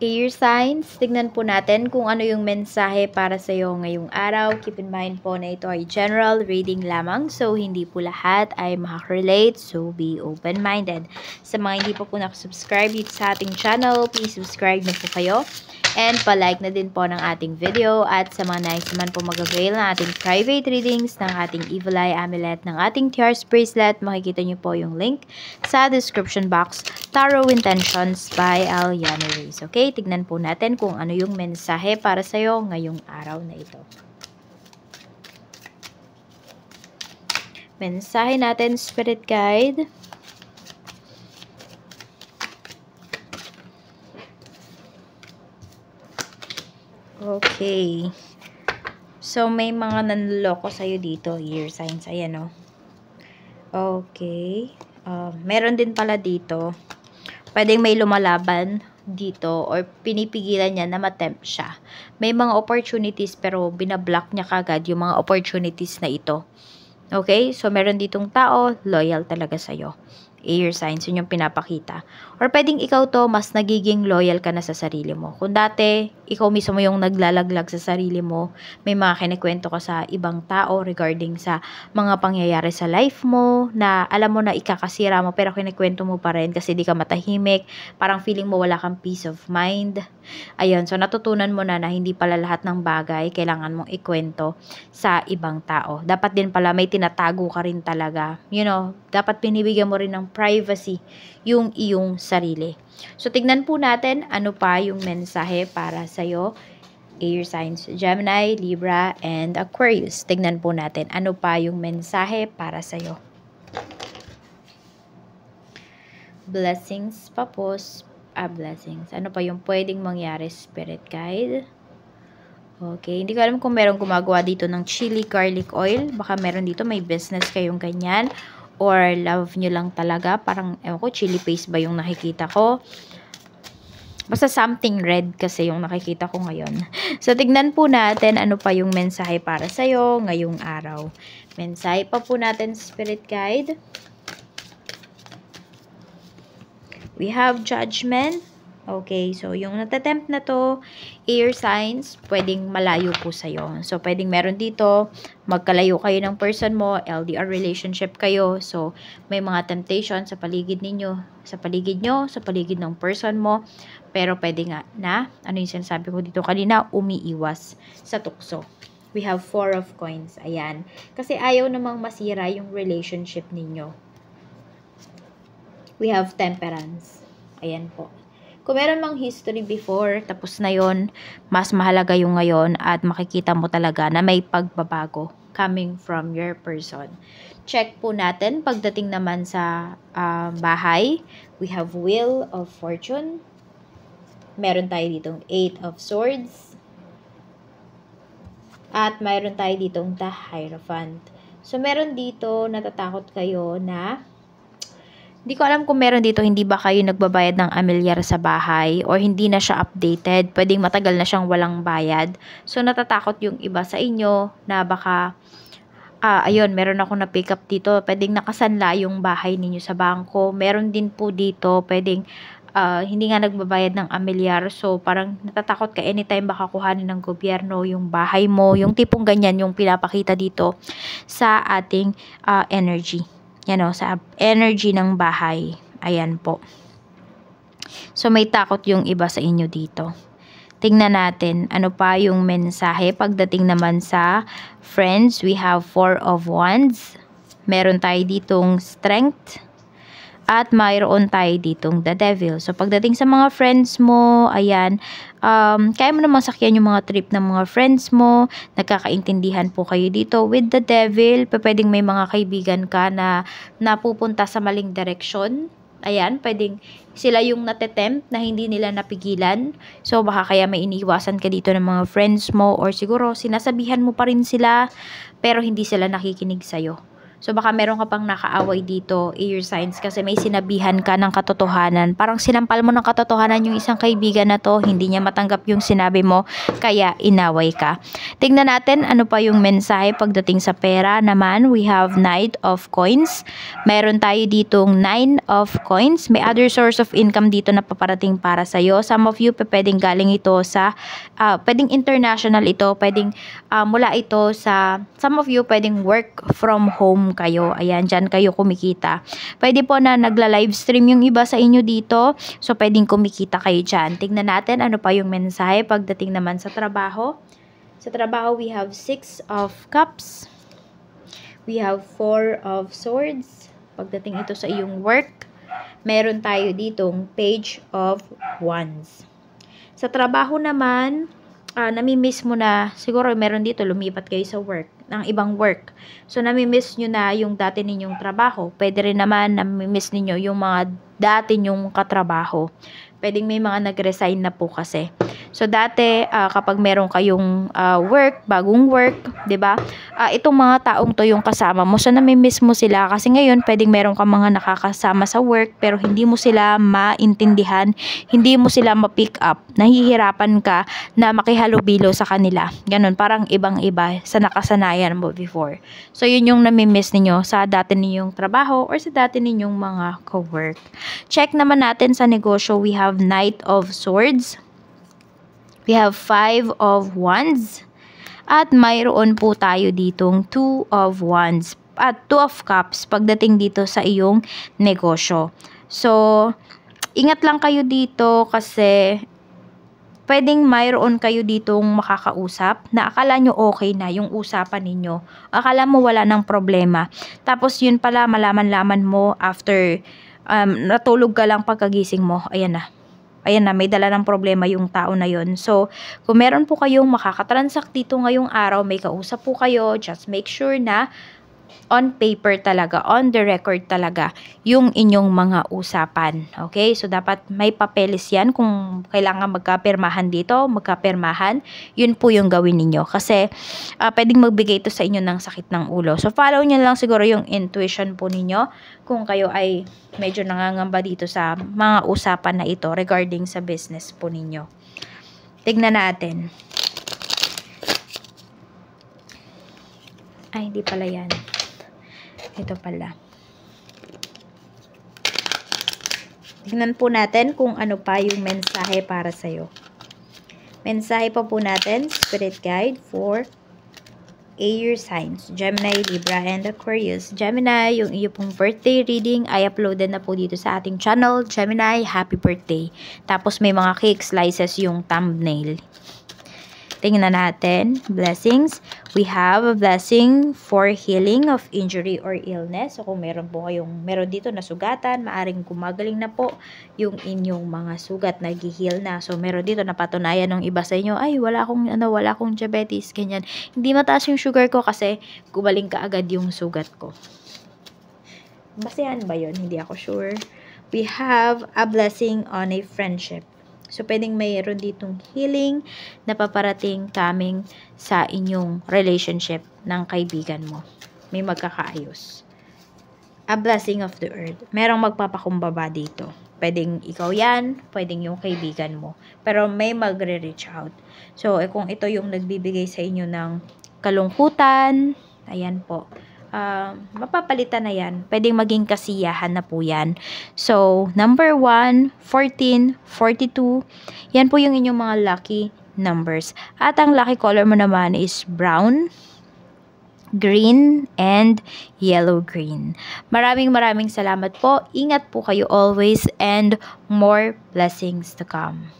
Air signs, tignan po natin kung ano yung mensahe para sa iyo ngayong araw. Keep in mind po na ito ay general reading lamang. So, hindi po lahat ay makaka-relate. So, be open-minded. Sa mga hindi po nakasubscribe dito sa ating channel, please subscribe na po kayo. And pa-like na din po ng ating video. At sa mga nais naman po mag-avail ng ating private readings, ng ating Evil Eye Amulet, ng ating Tears Bracelet, makikita nyo po yung link sa description box. Tarot Intentions by Aliana Reyes. Okay, tignan po natin kung ano yung mensahe para sa'yo ngayong araw na ito. Mensahe natin, Spirit Guide. Okay. So, may mga nanloloko sa'yo dito, year signs. Ayan, o. Okay. Meron din pala dito. Pwedeng may lumalaban dito or pinipigilan niya na matempt siya. May mga opportunities pero binablock niya kagad yung mga opportunities na ito. Okay? So, meron ditong tao, loyal talaga sa'yo. Air signs, yun yung pinapakita. Or pwedeng ikaw to, mas nagiging loyal ka na sa sarili mo. Kung dati, ikaw mismo yung naglalaglag sa sarili mo, may mga kinikwento ka sa ibang tao regarding sa mga pangyayari sa life mo, na alam mo na ikakasira mo, pero kinikwento mo pa rin kasi di ka matahimik, parang feeling mo wala kang peace of mind. Ayun, so natutunan mo na hindi pala lahat ng bagay kailangan mong ikwento sa ibang tao. Dapat din pala may tinatago ka rin talaga. You know, dapat pinibigyan mo rin ng privacy yung iyong sarili. So, tignan po natin ano pa yung mensahe para sa'yo. Air signs, Gemini, Libra, and Aquarius. Tignan po natin ano pa yung mensahe para sa'yo. Blessings pa po. Blessings. Ano pa yung pwedeng mangyari, Spirit Guide? Okay, hindi ko alam kung meron gumagawa dito ng chili garlic oil. Baka meron dito, may business kayong ganyan. Or love nyo lang talaga. Parang, ewan ko, chili paste ba yung nakikita ko? Basta something red kasi yung nakikita ko ngayon. So, tignan po natin ano pa yung mensahe para sa'yo ngayong araw. Mensahe pa po natin, Spirit Guide. We have Judgment. Okay, so yung natatempt na to, air signs, pwedeng malayo po sa'yo. So, pwedeng meron dito, magkalayo kayo ng person mo, LDR relationship kayo. So, may mga temptation sa paligid ninyo, sa paligid nyo, sa paligid ng person mo. Pero pwede nga na, ano yung sinasabi ko dito kanina, umiiwas sa tukso. We have 4 of coins. Ayan. Kasi ayaw namang masira yung relationship ninyo. We have Temperance. Ayan po. Kung meron mang history before, tapos na yon, mas mahalaga yung ngayon at makikita mo talaga na may pagbabago coming from your person. Check po natin pagdating naman sa bahay. We have Wheel of Fortune. Meron tayo ditong 8 of Swords. At mayroon tayo ditong The Hierophant. So, meron dito, natatakot kayo na hindi ko alam kung meron dito, hindi ba kayo nagbabayad ng amilyar sa bahay or hindi na siya updated. Pwedeng matagal na siyang walang bayad. So, natatakot yung iba sa inyo na baka, ayun, meron ako na pick up dito. Pwedeng nakasanla yung bahay ninyo sa bangko. Meron din po dito, pwedeng hindi nga nagbabayad ng amilyar. So, parang natatakot ka anytime baka kuhanin ng gobyerno yung bahay mo. Yung tipong ganyan yung pinapakita dito sa ating energy. Yan o, sa energy ng bahay. Ayan po. So, may takot yung iba sa inyo dito. Tingnan natin, ano pa yung mensahe pagdating naman sa friends. We have 4 of Wands. Meron tayo ditong Strength. At mayroon tayo ditong The Devil. So, pagdating sa mga friends mo, ayan, kaya mo namang sakyan yung mga trip ng mga friends mo, nagkakaintindihan po kayo dito. With The Devil, pwedeng may mga kaibigan ka na napupunta sa maling direksyon. Ayan, pwedeng sila yung natetempt na hindi nila napigilan. So, baka kaya may iniiwasan ka dito ng mga friends mo or siguro sinasabihan mo pa rin sila pero hindi sila nakikinig sa'yo. So, baka meron ka pang nakaaway dito, air signs, kasi may sinabihan ka ng katotohanan. Parang sinampal mo ng katotohanan yung isang kaibigan na to, hindi niya matanggap yung sinabi mo, kaya inaway ka. Tingnan natin ano pa yung mensahe pagdating sa pera naman. We have Knight of Coins. Meron tayo ditong 9 of Coins. May other source of income dito na paparating para sa'yo. Some of you, pwedeng galing ito sa, pwedeng international ito, pwedeng mula ito sa, some of you, pwedeng work from home kayo. Ayan, dyan kayo kumikita. Pwede po na nagla-livestream yung iba sa inyo dito. So, pwedeng kumikita kayo dyan. Tingnan natin ano pa yung mensahe pagdating naman sa trabaho. Sa trabaho, we have 6 of Cups. We have 4 of Swords. Pagdating ito sa iyong work, meron tayo ditong Page of Wands. Sa trabaho naman, nami-miss mo na, siguro meron dito, lumipat kayo sa work, ng ibang work. So, nami-miss nyo na yung dati ninyong trabaho. Pwede rin naman nami-miss ninyo yung mga dati nyong katrabaho. Pwedeng may mga nag-resign na po kasi. So, dati, kapag meron kayong work, bagong work, 'di ba? Itong mga taong to yung kasama mo. So, nami-miss mo sila kasi ngayon, pwedeng meron kang mga nakakasama sa work pero hindi mo sila maintindihan, hindi mo sila ma-pick up. Nahihirapan ka na makihalubilo sa kanila. Ganun, parang ibang-iba sa nakasanayan mo before. So, yun yung nami-miss ninyo sa dati ninyong trabaho or sa dati ninyong mga co-work. Check naman natin sa negosyo. We have Knight of Swords. We have 5 of Wands. At mayroon po tayo ditong 2 of Wands. At 2 of Cups pagdating dito sa iyong negosyo. So, ingat lang kayo dito kasi pwedeng mayroon kayo ditong makakausap na akala nyo okay na yung usapan ninyo. Akala mo wala ng problema. Tapos yun pala malaman-laman mo after natulog ka lang pagkagising mo. Ayan na, may dala ng problema yung tao na yon. So, kung meron po kayong makakatransact dito ngayong araw, may kausap po kayo, just make sure na on paper talaga, on the record talaga, yung inyong mga usapan. Okay? So, dapat may papeles yan. Kung kailangan magkapirmahan dito, magkapirmahan, yun po yung gawin ninyo. Kasi, pwedeng magbigay ito sa inyo ng sakit ng ulo. So, follow nyo lang siguro yung intuition po ninyo kung kayo ay medyo nangangamba dito sa mga usapan na ito regarding sa business po ninyo. Tignan natin. Ay, hindi pala yan. Ito pala. Tingnan po natin kung ano pa yung mensahe para sa'yo. Mensahe pa po natin, Spirit Guide for air signs, Gemini, Libra, and Aquarius. Gemini, yung iyo pong birthday reading ay uploaded na po dito sa ating channel. Gemini, happy birthday. Tapos may mga cake slices yung thumbnail. Tingnan natin, blessings. We have a blessing for healing of injury or illness. So, kung meron dito na sugatan, maaring gumagaling na po yung inyong mga sugat, nag-heal na. So, meron dito napatunayan ng iba sa inyo, ay, wala akong diabetes, ganyan. Hindi mataas yung sugar ko kasi gumaling ka agad yung sugat ko. Basehan ba yun? Hindi ako sure. We have a blessing on a friendship. So, pwedeng mayroon ditong healing na paparating coming sa inyong relationship ng kaibigan mo. May magkakaayos. A blessing of the earth. Merong magpapakumbaba dito. Pwedeng ikaw yan, pwedeng yung kaibigan mo. Pero may magre-reach out. So, kung ito yung nagbibigay sa inyo ng kalungkutan, ayan po. Mapapalitan na yan. Pwedeng maging kasiyahan na po yan. So, number 1, 14, 42. Yan po yung inyong mga lucky numbers. At ang lucky color mo naman is brown, green, and yellow-green. Maraming salamat po. Ingat po kayo always and more blessings to come.